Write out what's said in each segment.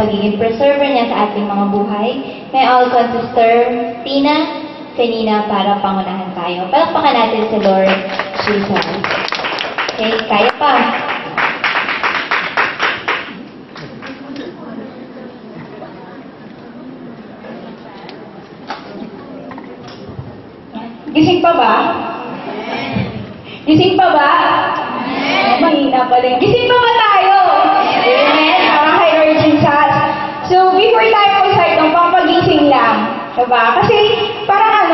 pagiging preserver niya sa ating mga buhay. May all con Sister Tina Fenina para pangunahan tayo. Palakpakan natin si Lord Jesus. Okay, kaya pa. Gising pa ba? Gising pa ba? Mahina pa din. Gising pa ba tayo? Amen. Kay Lord Jesus. So, before tayo mag-start ng pampagising lang, diba? Kasi, parang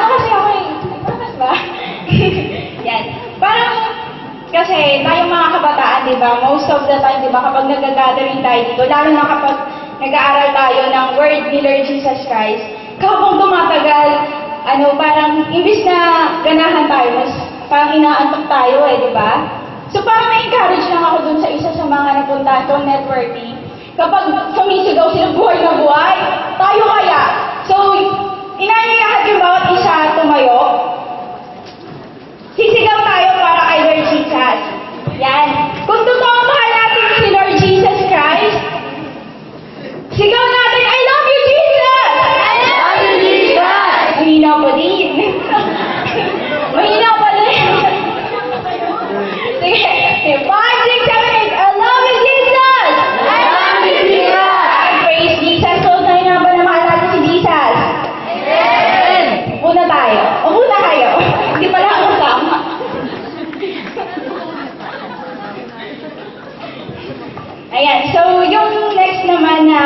kasi ako nagpapas ba? Yan. Parang, kasi tayong mga kabataan, diba? Most of the time, diba? Kapag nag-gathering tayo dito, lalo na kapag nag-aaral tayo ng word ni Lord Jesus Christ, kapag tumatagal, parang imbis na ganahan tayo, mas parang inaantok tayo di ba? So parang na-encourage lang ako dun sa isa sa mga napuntahan kong networking. Kapag sumisigaw sila buhay na buhay, tayo kaya. So, inanyayahan yung bawat isa tumayo. Sisigaw tayo para kay Lord Jesus. Yan. Kung totoo mahal natin si Lord Jesus Christ, sigaw natin, I love you, Jesus! Mahina pa din. Mahina pa din. Sige. 5, 6, 7, 8. I love you, Jesus! I love you, Jesus! Praise Jesus. So, tayo na ba na mahal natin si Jesus? Amen! Una tayo. O muna kayo. Hindi pala ako sama. Ayan. So, yung next naman na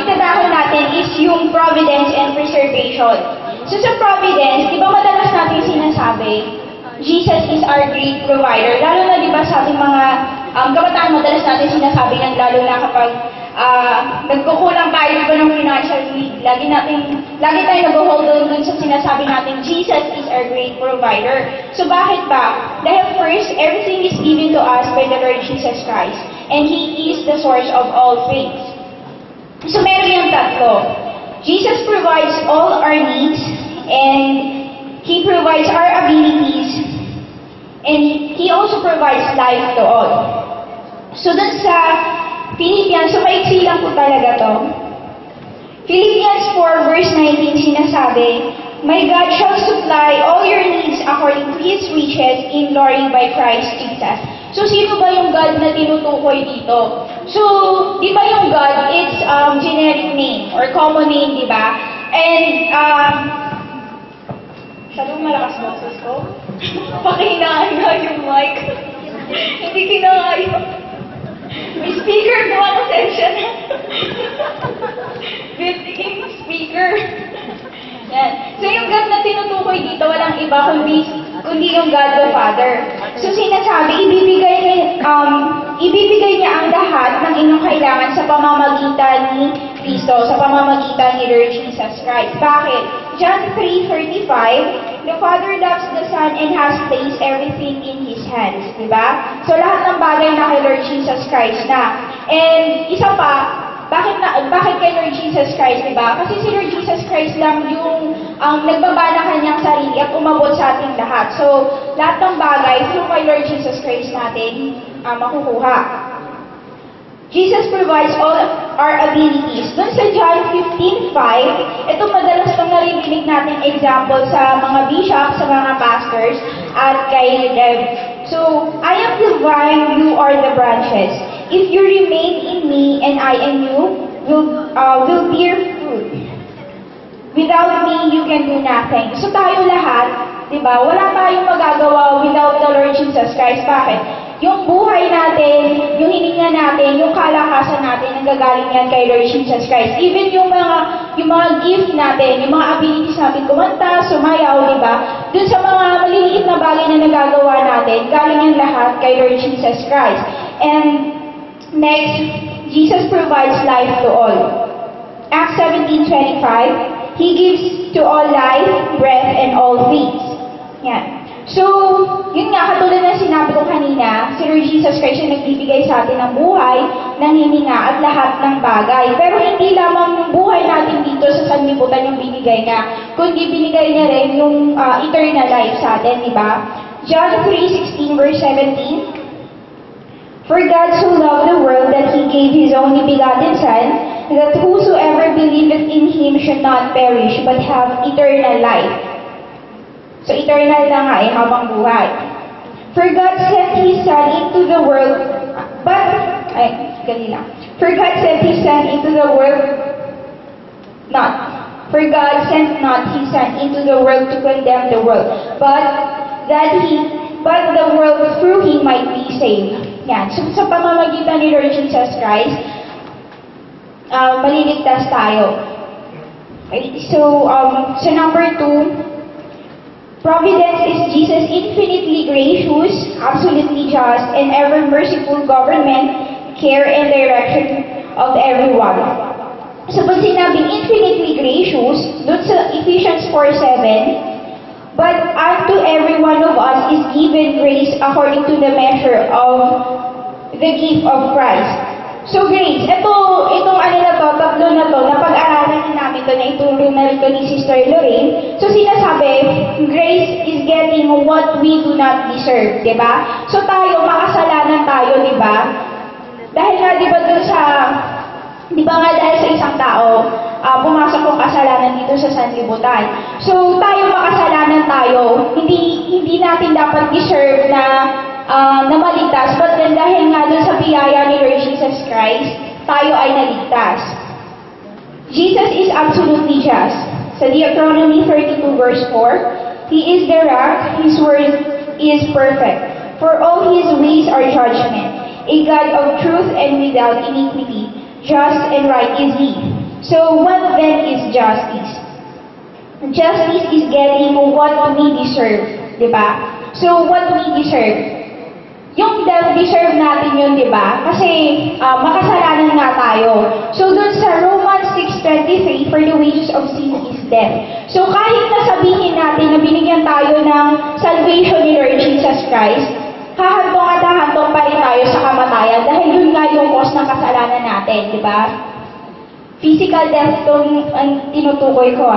itadahon natin is yung providence and preservation. So sa providence, di ba madalas natin sinasabi, Jesus is our great provider. Lalo na di ba sa ating mga kabataan, madalas natin sinasabi yan, lalo na kapag nagkukulang tayo di ba ng financial need. Lagi tayo nag-hold on dun sa sinasabi natin, Jesus is our great provider. So bakit ba? Dahil first, everything is given to us by the Lord Jesus Christ. And He is the source of all things. So, meron yung tatlo. Jesus provides all our needs, and He provides our abilities, and He also provides life to all. So, dun sa Philippians, so maiksi lang po talaga to. Philippians 4 verse 19 sinasabi, My God shall supply all your needs according to His riches in glory by Christ Jesus. So, sino ba yung God na tinutukoy dito? So, di ba yung God, it's generic name or common name, di ba? And, sabi mo malakas boses ko? Pakinaan nga yung mic. Hindi kinakaya. May speaker po ako, sensya na. Built-in speaker. Yan. So, yung God na tinutukoy dito, walang iba kundi yung God the Father. So, sinasabi, ibibigay niya ang lahat ng inyong kailangan sa pamamagitan ni Kristo, sa pamamagitan ni Lord Jesus Christ. Bakit? John 3:35, the Father loves the Son and has placed everything in His hands. Diba? So, lahat ng bagay na kay Lord Jesus Christ na. And, isa pa, bakit kay Lord Jesus Christ, diba? Kasi si Lord Jesus Christ lang yung nagbaba ng kanyang sarili at umabot sa ating lahat. So, lahat ng bagay through kay Lord Jesus Christ natin makukuha. Jesus provides all of our abilities. Doon sa John 15:5, ito madalas pang naririnig natin example sa mga bishop, sa mga pastors, at kay Rev. So, I am the vine, you are the branches. If you remain in me and I in you, will bear fruit. Without me, you can do nothing. So tayo lahat, di ba, wala tayong magagawa without the Lord Jesus Christ. Bakit? Yung buhay natin, yung hininga natin, yung kalakasan natin, nanggagaling yan kay Lord Jesus Christ. Even yung mga gift natin, yung mga abilities natin, kumanta, sumayaw, di ba? Dun sa mga maliliit na bagay na nagagawa natin, galing yan lahat kay Lord Jesus Christ. And next, Jesus provides life to all. Acts 17:25, He gives to all life, breath, and all things. Yan. So, yun nga, katulad ng sinabi ko kanina, si Lord Jesus Christ yung nagbibigay sa atin ng buhay, ng hininga, at lahat ng bagay. Pero hindi lamang yung buhay natin dito sa sanlibutan yung binigay niya, kundi binigay niya rin yung eternal life sa atin, di ba? John 3:16 verse 17, For God so loved the world that He gave His only begotten Son, that whosoever believeth in Him should not perish, but have eternal life. So eternal na nga habang buhay. For God sent His Son into the world, For God sent His Son into the world, For God sent not His Son into the world to condemn the world, but the world through Him might be saved. Yan. So, sa pamamagitan ni Lord Jesus Christ, maliligtas tayo. Okay. So, number 2, providence is Jesus' infinitely gracious, absolutely just, and ever merciful government, care, and direction of everyone. So, pag sinabing infinitely gracious, doon sa Ephesians 4:7, but unto every one of us is given grace according to the measure of the gift of Christ. So grace, itong tatlo na to, napag-aralan namin to, na ituro na rin to ni Sister Lorraine. So sinasabi, grace is getting what we do not deserve, di ba? So tayo, makasalanan tayo, di ba? Dahil nga, di ba dahil sa isang tao, pumasok yung kasalanan dito sa sanlibutan. So, tayo makasalanan tayo, hindi natin dapat deserve na maligtas, but then dahil nga dun sa biyaya ni Lord Jesus Christ, tayo ay naligtas. Jesus is absolutely just. Sa Deuteronomy 32 verse 4, He is the rock, His word is perfect. For all His ways are judgment, a God of truth and without iniquity. Just and right is He. So what then is justice? Justice is getting what we deserve, di ba? So what we deserve? Yung deserve natin yun, di ba? Kasi makasalanan nga tayo. So dun sa Romans 6:23, for the wages of sin is death. So kahit nasabihin natin na binigyan tayo ng salvation ni Lord Jesus Christ, hahantong at hahantong pa rin tayo sa kamatayan dahil yun nga yung cause ng kasalanan natin, di ba? Physical death itong tinutukoy ko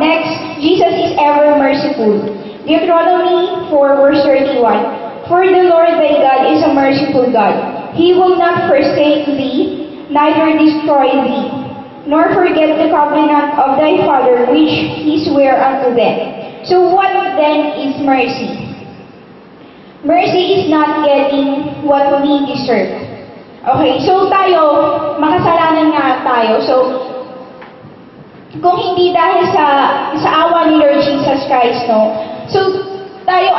Next, Jesus is ever merciful. Deuteronomy 4 verse 31. For the Lord thy God is a merciful God. He will not forsake thee, neither destroy thee, nor forget the covenant of thy father which he sware unto them. So what then is mercy? Mercy is not getting what we deserve. Okay, so tayo, makasalanan nga tayo. So, kung hindi dahil sa awa ni Lord Jesus Christ, no? So, tayo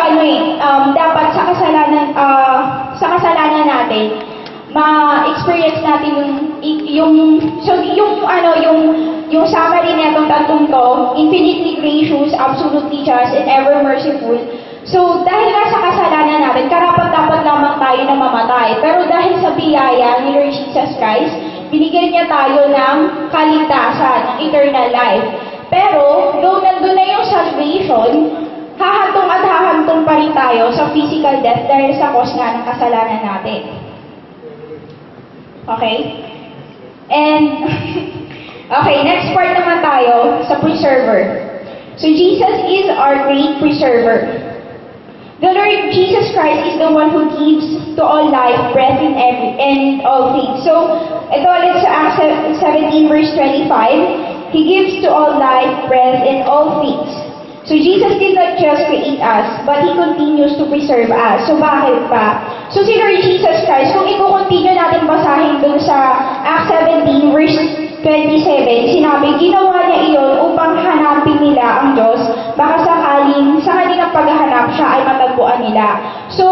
dapat sa kasalanan natin, ma-experience natin yung summary nitong tatlong to, infinitely gracious, absolutely just, and ever merciful. So, dahil nga sa kasalanan natin, karapat-dapat lamang tayo na mamatay. Pero dahil sa biyaya ni Lord Jesus Christ, binigyan niya tayo ng kaligtasan, ng eternal life. Pero, though nandun na yung salvation, hahantong at hahantong pa rin tayo sa physical death dahil sa cause nga ng kasalanan natin. Okay? And, okay, next part naman tayo sa preserver. So, Jesus is our great preserver. The Lord Jesus Christ is the one who gives to all life, breath, and all things. So, ito ulit sa Acts 17 verse 25, He gives to all life, breath, and all things. So, Jesus did not just create us, but He continues to preserve us. So, bakit pa? So, si Lord Jesus Christ, kung i-continue natin basahin dun sa Acts 17 verse 27, sinabi, ginawa niya iyon upang hanapin nila ang Diyos, baka sakaling sa kanilang paghahanap siya ay matagpuan nila. So,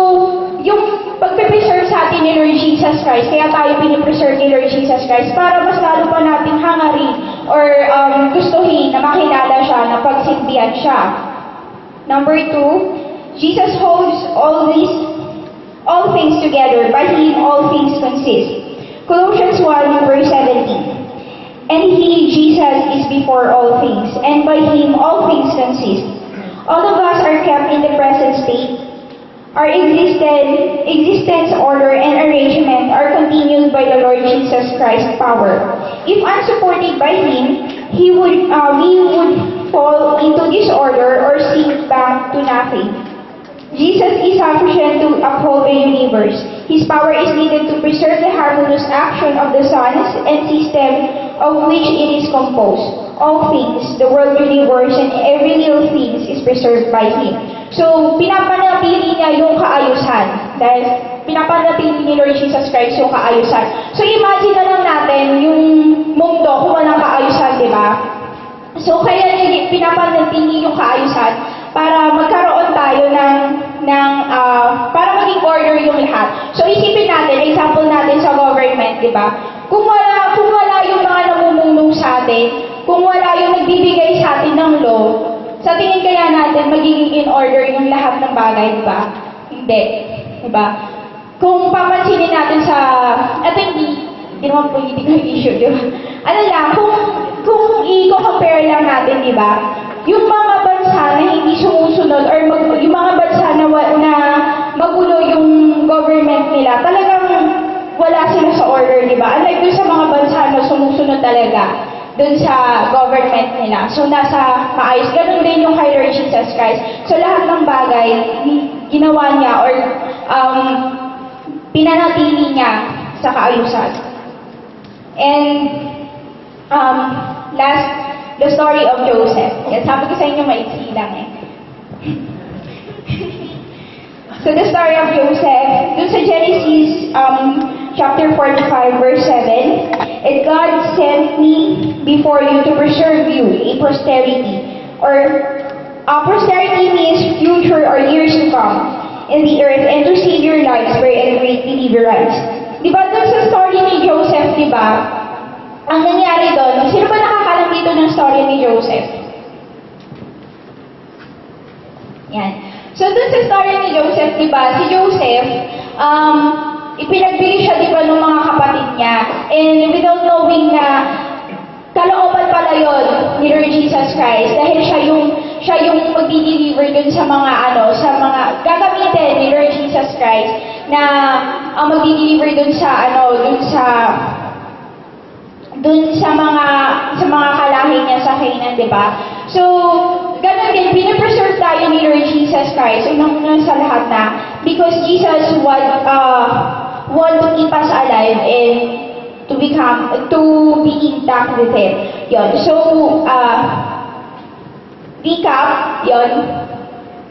yung pagpe-preserve sa atin ni Lord Jesus Christ, kaya tayo pinipreserve ni Lord Jesus Christ para mas lalo pa nating hangarin or gustuhin na makilala siya, na pagsilbihan siya. Number 2, Jesus holds all things together. By Him all things consist. Colossians 1 verse 17. And He, Jesus, is before all things, and by Him all things consist. All of us are kept in the present state. Our existence, order, and arrangement are continued by the Lord Jesus Christ's power. If unsupported by Him, we would fall into disorder or sink back to nothing. Jesus is sufficient to uphold the universe. His power is needed to preserve the harmonious action of the suns and system of which it is composed. All things, the world, universe, and every little thing is preserved by Him. So, pinapanatili niya yung kaayusan. Dahil pinapanatili ni Lord Jesus Christ yung kaayusan. So, imagine na lang natin yung mundo kung walang kaayusan, di ba? So, kaya niya pinapanatili yung kaayusan para magkaroon tayo para maging order yung lahat. So, isipin natin, example natin sa government, di ba? Kung wala yung mga namumulong sa atin, kung wala yung nagbibigay sa atin ng law, sa tingin kaya natin magiging in order yung lahat ng bagay, di ba? Hindi. Di ba? Kung papansinin natin ito hindi naman political issue, di ba? Ano lang, kung i-compare lang natin, di ba? Yung mga bansa na hindi sumusunod or yung mga bansa na magulo yung government nila, talagang wala sila sa order, di ba? Unlike dun sa mga bansa na sumusunod talaga dun sa government nila. So, nasa maayos. Ganun din yung kay Lord Jesus Christ. So, lahat ng bagay, ginawa niya or pinanatili niya sa kaayusan. And, last, the story of Joseph. Yan, sabi ko sa inyo, maiksi lang eh. So, the story of Joseph, dun sa Genesis, chapter 45, verse 7, and God sent me before you to preserve you a posterity. Or, posterity means future or years to come in the earth and to save your lives for a great deliverance. Di ba dun sa story ni Joseph, di ba? Ang nangyari doon, sino ba nakakalam dito ng story ni Joseph? Yan. So, dun sa story ni Joseph, di ba, si Joseph, ipinagbigay siya, di ba, ng mga kapatid niya. And without knowing na kalooban pala yun ni Lord Jesus Christ, dahil siya yung magdi-deliver dun sa mga gagamitin ni Lord Jesus Christ na magdi-deliver dun sa mga kalahi niya sa Canaan, di ba? So, ganun din, pinapreserve tayo ni Lord Jesus Christ, unang sa lahat na, because Jesus want to keep us alive and to be intact with Him. Yon. So,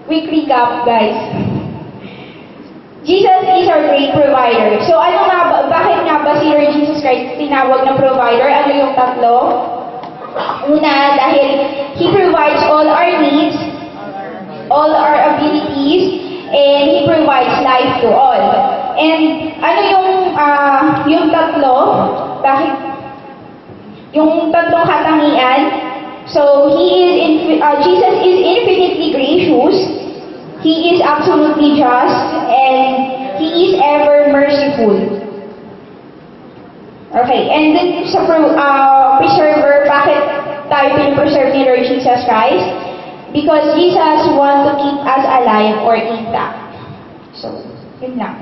quick recap, guys. Jesus is our great provider. So, bakit nga ba si Lord Jesus Christ tinawag na provider? Ano yung tatlo? Una, dahil He provides all our needs, all our abilities, and He provides life to all. And ano yung tatlo? Bakit? Yung tatlong katangian. So, Jesus is infinitely gracious. He is absolutely just, and He is ever merciful. Okay, and then sa preserver, bakit tayo pinapreserve ni Lord Jesus Christ? Because Jesus wants to keep us alive or intact. So, yun lang.